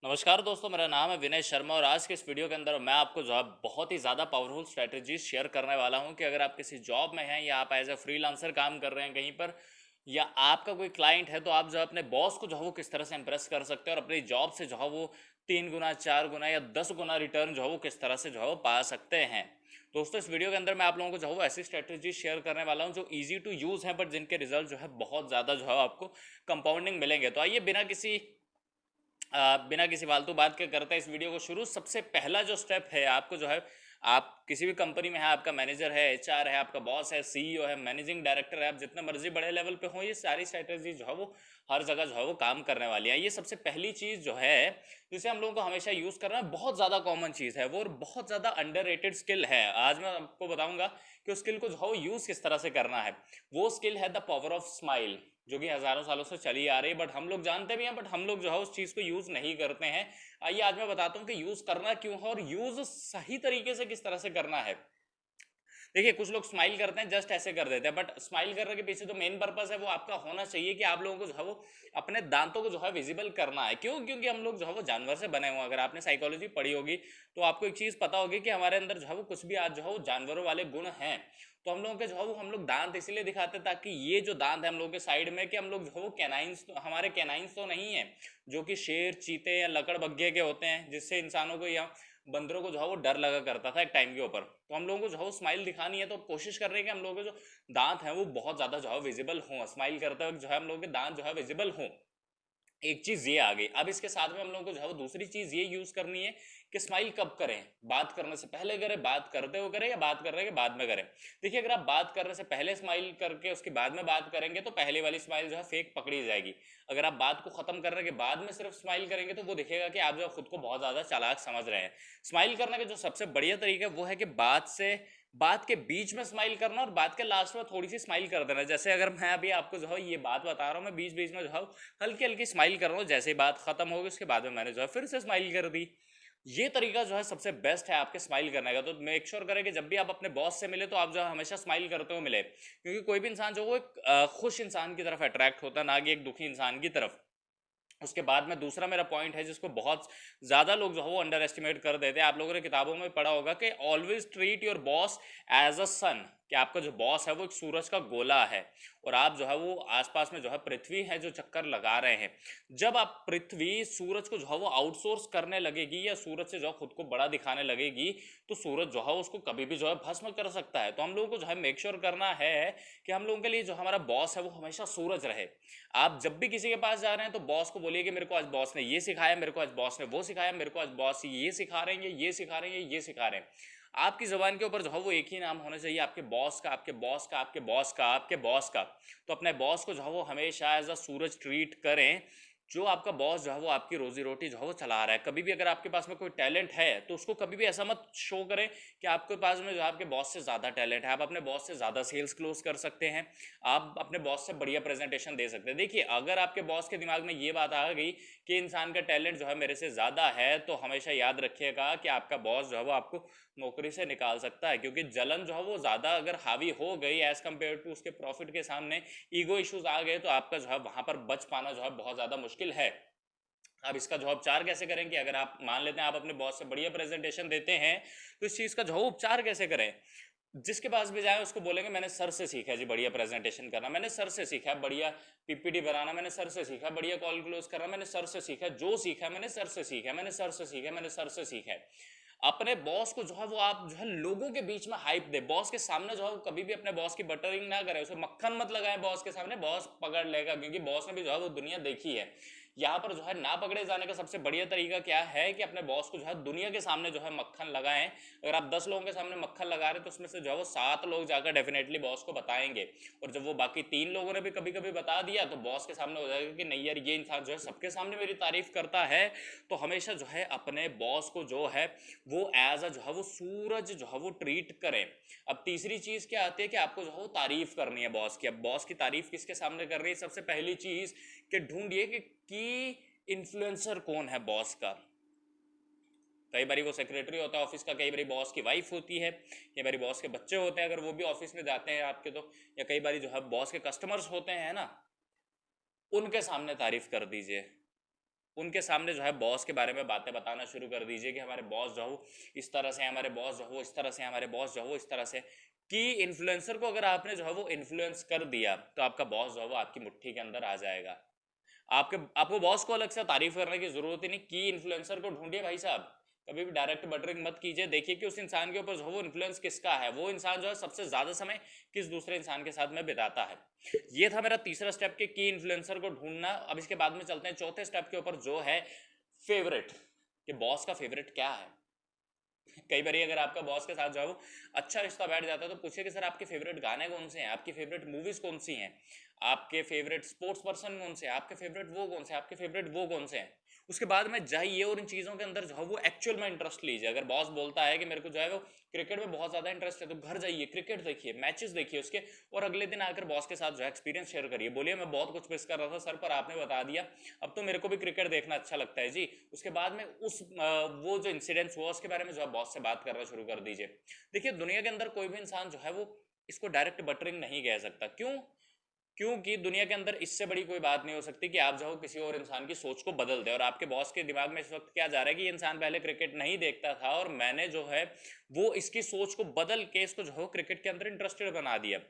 नमस्कार दोस्तों, मेरा नाम है विनय शर्मा और आज के इस वीडियो के अंदर मैं आपको जो है बहुत ही ज़्यादा पावरफुल स्ट्रेटजीज शेयर करने वाला हूं कि अगर आप किसी जॉब में हैं या आप एज ए फ्रीलांसर काम कर रहे हैं कहीं पर, या आपका कोई क्लाइंट है, तो आप जो है अपने बॉस को जो है वो किस तरह से इंप्रेस कर सकते हैं और अपनी जॉब से जो है वो 3 गुना, 4 गुना या 10 गुना रिटर्न जो है वो किस तरह से जो है वो पा सकते हैं। दोस्तों, इस वीडियो के अंदर मैं आप लोगों को जो है वो ऐसी स्ट्रेटजी शेयर करने वाला हूँ जो ईजी टू यूज़ है, बट जिनके रिजल्ट जो है बहुत ज़्यादा जो है आपको कंपाउंडिंग मिलेंगे। तो आइए बिना किसी फालतू बात के करते हैं इस वीडियो को शुरू। सबसे पहला जो स्टेप है, आपको जो है, आप किसी भी कंपनी में है, आपका मैनेजर है, एचआर है, आपका बॉस है, सीईओ है, मैनेजिंग डायरेक्टर है, आप जितना मर्जी बड़े लेवल पे हो, ये सारी स्ट्रेटजी जो है वो हर जगह जो है वो काम करने वाली है। ये सबसे पहली चीज़ जो है जिसे हम लोगों को हमेशा यूज़ करना है, बहुत ज़्यादा कॉमन चीज़ है वो और बहुत ज़्यादा अंडररेटेड स्किल है। आज मैं आपको बताऊंगा कि उस स्किल को जो है वो यूज़ किस तरह से करना है। वो स्किल है द पावर ऑफ स्माइल, जो कि हज़ारों सालों से चली आ रही है, बट हम लोग जानते भी हैं, बट हम लोग जो है उस चीज़ को यूज़ नहीं करते हैं। आइए आज मैं बताता हूँ कि यूज़ करना क्यों है और यूज़ सही तरीके से किस तरह से करना है। देखिए, कुछ लोग स्माइल करते हैं, जस्ट ऐसे कर देते हैं, बट स्माइल करने के पीछे जो मेन पर्पस है वो आपका होना चाहिए कि आप लोगों को जो है वो अपने दांतों को जो है विजिबल करना है। क्यों? क्योंकि हम लोग जो है वो जानवर से बने हुए हैं। अगर आपने साइकोलॉजी पढ़ी होगी तो आपको एक चीज़ पता होगी कि हमारे अंदर जो है वो कुछ भी आज जो है वो जानवरों वाले गुण हैं। तो हम लोगों के जो है वो हम लोग दांत इसीलिए दिखाते हैं ताकि ये जो दांत है हम लोगों के साइड में, कि हम लोग जो है वो कैनाइंस, तो हमारे कैनाइंस तो नहीं है जो कि शेर, चीते या लकड़बग्घे के होते हैं, जिससे इंसानों को या बंदरों को जो है वो डर लगा करता था एक टाइम के ऊपर। तो हम लोगों को जो है वो स्माइल दिखानी है, तो कोशिश कर रहे हैं कि हम लोगों के जो दांत हैं वो बहुत ज़्यादा जो है विजिबल हों, स्माइल करते वक्त जो है हम लोगों के दांत जो है विजिबल हों। एक चीज ये आ गई। अब इसके साथ में हम लोगों को जो है वो दूसरी चीज ये यूज करनी है कि स्माइल कब करें। बात करने से पहले करें, बात करते हुए करें, या बात करने के बाद में करें। देखिए, अगर आप बात करने से पहले स्माइल करके उसके बाद में बात करेंगे तो पहले वाली स्माइल जो है फेक पकड़ी जाएगी। अगर आप बात को खत्म करने के बाद में सिर्फ स्माइल करेंगे तो वो दिखेगा कि आप जो खुद को बहुत ज्यादा चालाक समझ रहे हैं। स्माइल करने का जो सबसे बढ़िया तरीका है वो है कि बात के बीच में स्माइल करना और बात के लास्ट में थोड़ी सी स्माइल कर देना। जैसे अगर मैं अभी आपको जो है ये बात बता रहा हूँ, मैं बीच बीच में जो है हल्की हल्की स्माइल कर रहा हूँ, जैसे ही बात खत्म होगी उसके बाद में मैंने जो है फिर से स्माइल कर दी। ये तरीका जो है सबसे बेस्ट है आपके स्माइल करने का। तो मेक श्योर करें कि जब भी आप अपने बॉस से मिले तो आप जो है हमेशा स्माइल करते हुए मिले, क्योंकि कोई भी इंसान जो वो एक खुश इंसान की तरफ अट्रैक्ट होता है, ना कि एक दुखी इंसान की तरफ। उसके बाद में दूसरा मेरा पॉइंट है जिसको बहुत ज़्यादा लोग जो है वो अंडर एस्टिमेट कर देते हैं। आप लोगों ने किताबों में पढ़ा होगा कि always treat your boss as a son, कि आपका जो बॉस है वो एक सूरज का गोला है और आप जो है वो आसपास में जो है पृथ्वी है जो चक्कर लगा रहे हैं। जब आप पृथ्वी सूरज को जो है वो आउटसोर्स करने लगेगी या सूरज से जो है खुद को बड़ा दिखाने लगेगी, तो सूरज जो है उसको कभी भी जो है भस्म कर सकता है। तो हम लोगों को जो है मेक श्योर करना है कि हम लोगों के लिए जो हमारा बॉस है वो हमेशा सूरज रहे। आप जब भी किसी के पास जा रहे हैं तो बॉस को बोलिए कि मेरे को आज बॉस ने ये सिखाया, मेरे को आज बॉस ने वो सिखाया, मेरे को आज बॉस ये सिखा रहे हैं, ये सिखा रहे हैं, ये सिखा रहे हैं। आपकी जबान के ऊपर जो है वो एक ही नाम होना चाहिए, आपके बॉस का, आपके बॉस का, आपके बॉस का, आपके बॉस का। तो अपने बॉस को जो है वो हमेशा एज अ सूरज ट्रीट करें। जो आपका बॉस जो है वो आपकी रोजी रोटी जो है वो चला रहा है। कभी भी अगर आपके पास में कोई टैलेंट है तो उसको कभी भी ऐसा मत शो करें कि आपके पास में जो आपके बॉस से ज़्यादा टैलेंट है, आप अपने बॉस से ज़्यादा सेल्स क्लोज कर सकते हैं, आप अपने बॉस से बढ़िया प्रेजेंटेशन दे सकते हैं। देखिए, अगर आपके बॉस के दिमाग में ये बात आ गई कि इंसान का टैलेंट जो है मेरे से ज़्यादा है, तो हमेशा याद रखिएगा कि आपका बॉस जो है वो आपको नौकरी से निकाल सकता है, क्योंकि जलन जो है वो ज़्यादा अगर हावी हो गई एज़ कम्पेयर टू उसके प्रॉफिट के सामने, ईगो इश्यूज आ गए, तो आपका जो है वहाँ पर बच पाना जो है बहुत ज़्यादा मुश्किल है। अब इसका जो उपचार कैसे करें कि अगर आप मान लेते हैं आप अपने बॉस से बढ़िया प्रेजेंटेशन देते हैं, तो इस चीज़ का जो उपचार कैसे करें। जिसके पास भी जाए उसको बोलेंगे मैंने सर से सीखा है जी बढ़िया प्रेजेंटेशन करना, मैंने सर से सीखा है बढ़िया पीपीटी बनाना, मैंने सर से सीखा है बढ़िया कॉल क्लोज करना, मैंने सर से सीखा है, जो सीखा है मैंने सर से सीखा है, मैंने सर से सीखा है, मैंने सर से सीखा है। अपने बॉस को जो है वो आप जो है लोगों के बीच में हाइप दे। बॉस के सामने जो है वो कभी भी अपने बॉस की बटरिंग ना करे, उसे मक्खन मत लगाए बॉस के सामने, बॉस पकड़ लेगा, क्योंकि बॉस ने भी जो है वो दुनिया देखी है। यहाँ पर जो है ना पकड़े जाने का सबसे बढ़िया तरीका क्या है कि अपने बॉस को जो है दुनिया के सामने जो है मक्खन लगाएं। अगर आप 10 लोगों के सामने मक्खन लगा रहे हैं तो उसमें से जो है वो 7 लोग जाकर डेफिनेटली बॉस को बताएंगे, और जब वो बाकी 3 लोगों ने भी कभी कभी बता दिया तो बॉस के सामने हो जाएगा कि नहीं यार, ये इंसान जो है सबके सामने मेरी तारीफ करता है। तो हमेशा जो है अपने बॉस को जो है वो एज अ जो है वो सूरज जो है वो ट्रीट करें। अब तीसरी चीज क्या आती है कि आपको जो है वो तारीफ करनी है बॉस की। अब बॉस की तारीफ किसके सामने कर रही है? सबसे पहली चीज कि ढूंढिए कि इन्फ्लुएंसर कौन है बॉस का। कई बार वो सेक्रेटरी होता है ऑफिस का, कई बार बॉस की वाइफ होती है, कई बार बॉस के बच्चे होते हैं अगर वो भी ऑफिस में जाते हैं आपके, तो या कई बार जो है बॉस के कस्टमर्स होते हैं ना, उनके सामने तारीफ कर दीजिए। उनके सामने जो है बॉस के बारे में बातें बताना शुरू कर दीजिए कि हमारे बॉस जो हो इस तरह से, हमारे बॉस जो हो इस तरह से, हमारे बॉस जो हो इस तरह से। कि इन्फ्लुएंसर को अगर आपने जो है वो इन्फ्लुएंस कर दिया तो आपका बॉस जो है वो आपकी मुट्ठी के अंदर आ जाएगा। आपको बॉस को अलग से तारीफ करने की जरूरत ही नहीं। की इन्फ्लुएंसर को ढूंढिए भाई साहब, कभी भी डायरेक्ट बटरिंग मत कीजिए। देखिए कि उस इंसान के ऊपर जो है वो इन्फ्लुएंस किसका है, वो इंसान जो है सबसे ज्यादा समय किस दूसरे इंसान के साथ में बिताता है। ये था मेरा तीसरा स्टेप कि की इन्फ्लुएंसर को ढूंढना। अब इसके बाद में चलते हैं चौथे स्टेप के ऊपर जो है फेवरेट, कि बॉस का फेवरेट क्या है। कई बार अगर आपका बॉस के साथ जो है वो अच्छा रिश्ता बैठ जाता है तो पूछिए कि सर आपके फेवरेट गाने कौन से हैं, आपकी फेवरेट मूवीज कौन सी हैं, आपके फेवरेट स्पोर्ट्स पर्सन कौन से हैं, आपके फेवरेट वो कौन से, आपके फेवरेट वो कौन से हैं। उसके बाद में जाइए और इन चीज़ों के अंदर जो है वो एक्चुअल में इंटरेस्ट लीजिए। अगर बॉस बोलता है कि मेरे को जो है वो क्रिकेट में बहुत ज़्यादा इंटरेस्ट है, तो घर जाइए, क्रिकेट देखिए, मैचेस देखिए उसके, और अगले दिन आकर बॉस के साथ जो है एक्सपीरियंस शेयर करिए। बोलिए मैं बहुत कुछ मिस कर रहा था सर, पर आपने बता दिया, अब तो मेरे को भी क्रिकेट देखना अच्छा लगता है जी। उसके बाद में वो जो इंसिडेंट्स हुआ उसके बारे में जो है बॉस से बात करना शुरू कर दीजिए। देखिए दुनिया के अंदर कोई भी इंसान जो है वो इसको डायरेक्ट बटरिंग नहीं कह सकता। क्यों? क्योंकि दुनिया के अंदर इससे बड़ी कोई बात नहीं हो सकती कि आप जो हो किसी और इंसान की सोच को बदल दे। और आपके बॉस के दिमाग में इस वक्त क्या जा रहा है कि ये इंसान पहले क्रिकेट नहीं देखता था और मैंने जो है वो इसकी सोच को बदल के इसको जो है क्रिकेट के अंदर इंटरेस्टेड बना दिया।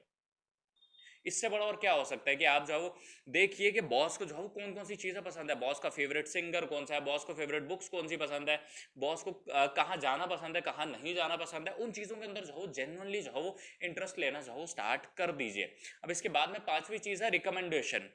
इससे बड़ा और क्या हो सकता है कि आप जो है वो देखिए कि बॉस को जो है वो कौन कौन सी चीज़ें पसंद है, बॉस का फेवरेट सिंगर कौन सा है, बॉस को फेवरेट बुक्स कौन सी पसंद है, बॉस को कहाँ जाना पसंद है, कहाँ नहीं जाना पसंद है। उन चीज़ों के अंदर जो है जेन्युइनली जो है वो इंटरेस्ट लेना जो है वो स्टार्ट कर दीजिए। अब इसके बाद में पांचवी चीज़ है रिकमेंडेशन।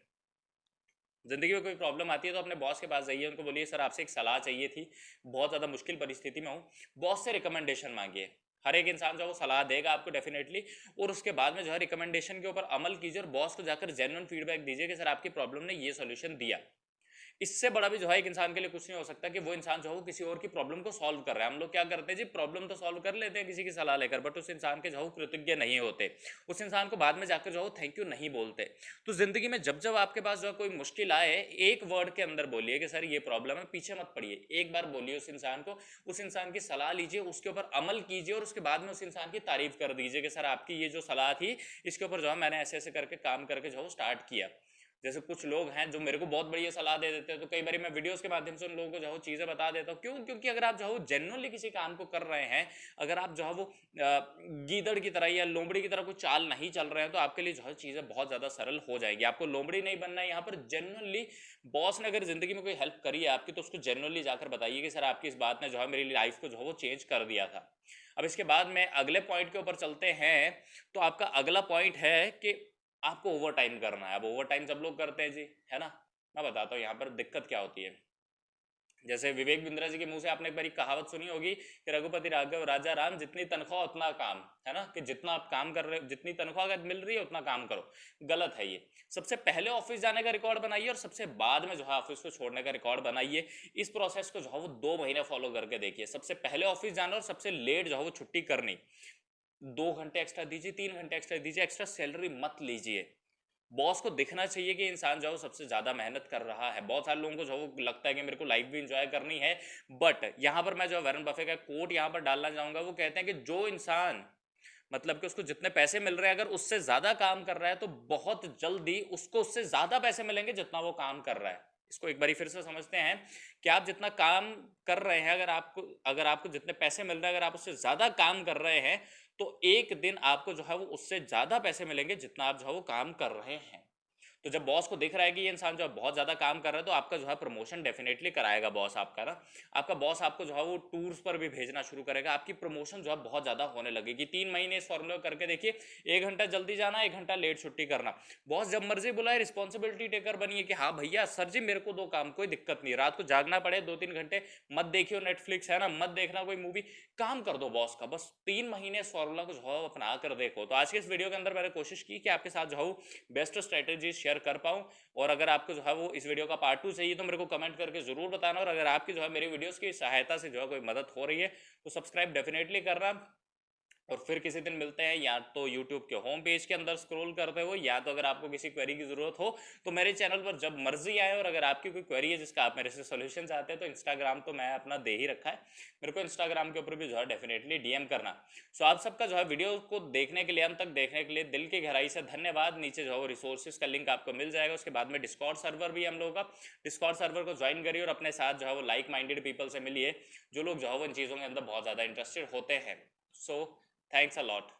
जिंदगी में कोई प्रॉब्लम आती है तो अपने बॉस के पास जाइए, उनको बोलिए सर आपसे एक सलाह चाहिए थी, बहुत ज़्यादा मुश्किल परिस्थिति में हूँ। बॉस से रिकमेंडेशन मांगिए। हर एक इंसान जो वो सलाह देगा आपको डेफिनेटली। और उसके बाद में जो है रिकमेंडेशन के ऊपर अमल कीजिए और बॉस को जाकर जेन्युइन फीडबैक दीजिए कि सर आपकी प्रॉब्लम ने ये सोल्यूशन दिया। इससे बड़ा भी जो है एक इंसान के लिए कुछ नहीं हो सकता कि वो इंसान जो है वो किसी और की प्रॉब्लम को सॉल्व कर रहा है। हम लोग क्या करते हैं जी, प्रॉब्लम तो सॉल्व कर लेते हैं किसी की सलाह लेकर, बट उस इंसान के जो है कृतज्ञ नहीं होते, उस इंसान को बाद में जाकर जो है थैंक यू नहीं बोलते। तो जिंदगी में जब जब आपके पास जो है कोई मुश्किल आए, एक वर्ड के अंदर बोलिए कि सर ये प्रॉब्लम है, पीछे मत पड़िए, एक बार बोलिए उस इंसान को, उस इंसान की सलाह लीजिए, उसके ऊपर अमल कीजिए और उसके बाद में उस इंसान की तारीफ कर दीजिए कि सर आपकी ये जो सलाह थी इसके ऊपर जो है मैंने ऐसे ऐसे करके काम करके जो स्टार्ट किया। जैसे कुछ लोग हैं जो मेरे को बहुत बढ़िया सलाह दे देते हैं, तो कई बार मैं वीडियोस के माध्यम से उन लोगों को जो है चीज़ें बता देता हूँ। क्यों? क्योंकि अगर आप जो है जेन्युइनली किसी काम को कर रहे हैं, अगर आप जो है वो गीदड़ की तरह या लोमड़ी की तरह कोई चाल नहीं चल रहे हैं, तो आपके लिए जो है चीज़ें बहुत ज़्यादा सरल हो जाएगी। आपको लोमड़ी नहीं बनना है यहाँ पर। जेन्युइनली बॉस ने अगर जिंदगी में कोई हेल्प करी है आपकी, तो उसको जेन्युइनली जाकर बताइए कि सर आपकी इस बात ने जो है मेरी लाइफ को जो है वो चेंज कर दिया था। अब इसके बाद में अगले पॉइंट के ऊपर चलते हैं। तो आपका अगला पॉइंट है कि आपको ओवर टाइम करना है। अब ओवर टाइम सब लोग करते हैं जी, है ना। मैं बताता हूँ यहाँ पर दिक्कत क्या होती है। जैसे विवेक बिंद्रा जी के मुंह से आपने एक बार कहावत सुनी होगी कि रघुपति राघव राजा राम, जितनी तनख्वाह उतना काम, है ना, कि जितना आप काम कर रहे हो, जितनी तनख्वाह मिल रही है उतना काम करो। गलत है ये। सबसे पहले ऑफिस जाने का रिकॉर्ड बनाइए और सबसे बाद में जो है ऑफिस को छोड़ने का रिकॉर्ड बनाइए। इस प्रोसेस को जो है वो 2 महीने फॉलो करके देखिए। सबसे पहले ऑफिस जाना और सबसे लेट जो है वो छुट्टी करनी। 2 घंटे एक्स्ट्रा दीजिए, 3 घंटे एक्स्ट्रा दीजिए, एक्स्ट्रा सैलरी मत लीजिए। बॉस को दिखना चाहिए कि इंसान जो है सबसे ज्यादा मेहनत कर रहा है। बहुत सारे लोगों को जो वो लगता है कि मेरे को लाइफ भी इंजॉय करनी है, बट यहाँ पर मैं जो वैरन बफे का कोट यहाँ पर डालना चाहूंगा। वो कहते हैं कि जो इंसान मतलब कि उसको जितने पैसे मिल रहे हैं अगर उससे ज्यादा काम कर रहा है, तो बहुत जल्दी उसको उससे ज्यादा पैसे मिलेंगे जितना वो काम कर रहा है। इसको एक बारी फिर से समझते हैं कि आप जितना काम कर रहे हैं, अगर आपको जितने पैसे मिल रहे हैं, अगर आप उससे ज्यादा काम कर रहे हैं, तो एक दिन आपको जो है वो उससे ज्यादा पैसे मिलेंगे जितना आप जो है वो काम कर रहे हैं। तो जब बॉस को दिख रहा है कि ये इंसान जो है बहुत ज़्यादा काम कर रहा है, तो आपका जो है प्रमोशन डेफिनेटली कराएगा बॉस आपका ना। आपका बॉस आपको जो है वो टूर्स पर भी भेजना शुरू करेगा। आपकी प्रमोशन जो है बहुत ज़्यादा होने लगेगी। 3 महीने इस फॉर्मूले करके देखिए। 1 घंटा जल्दी जाना, 1 घंटा लेट छुट्टी करना। बॉस जब मर्जी बुलाए रिस्पॉन्सिबिलिटी टेकर बनिए कि हाँ भैया सर जी मेरे को दो काम, कोई दिक्कत नहीं, रात को जागना पड़े 2-3 घंटे, मत देखियो नेटफ्लिक्स, है ना, मत देखना कोई मूवी, काम कर दो बॉस का। बस 3 महीने इस फॉर्मूला को जो है अपना कर देखो। तो आज के इस वीडियो के अंदर मैंने कोशिश की कि आपके साथ जो है बेस्ट स्ट्रेटेजी शेयर कर पाऊँ। और अगर आपको जो है वो इस वीडियो का पार्ट 2 चाहिए तो मेरे को कमेंट करके जरूर बताना। और अगर आपकी जो है मेरी वीडियोस की सहायता से जो है कोई मदद हो रही है तो सब्सक्राइब डेफिनेटली करना। और फिर किसी दिन मिलते हैं, या तो यूट्यूब के होम पेज के अंदर स्क्रॉल करते हो, या तो अगर आपको किसी क्वेरी की ज़रूरत हो तो मेरे चैनल पर जब मर्जी आए। और अगर आपकी कोई क्वेरी है जिसका आप मेरे से सोल्यूशन चाहते हैं तो इंस्टाग्राम तो मैं अपना दे ही रखा है, मेरे को इंस्टाग्राम के ऊपर भी जो है डेफिनेटली डीएम करना। सो आप सबका जो है वीडियो को देखने के लिए, अंत तक देखने के लिए दिल की गहराई से धन्यवाद। नीचे जो है वो रिसोर्सेज का लिंक आपको मिल जाएगा। उसके बाद में डिस्कॉर्ड सर्वर भी हम लोगों का, डिस्कॉर्ड सर्वर को ज्वाइन करिए और अपने साथ जो है वो लाइक माइंडेड पीपल से मिलिए, जो लोग जो है वो इन चीज़ों के अंदर बहुत ज़्यादा इंटरेस्टेड होते हैं। So thanks a lot.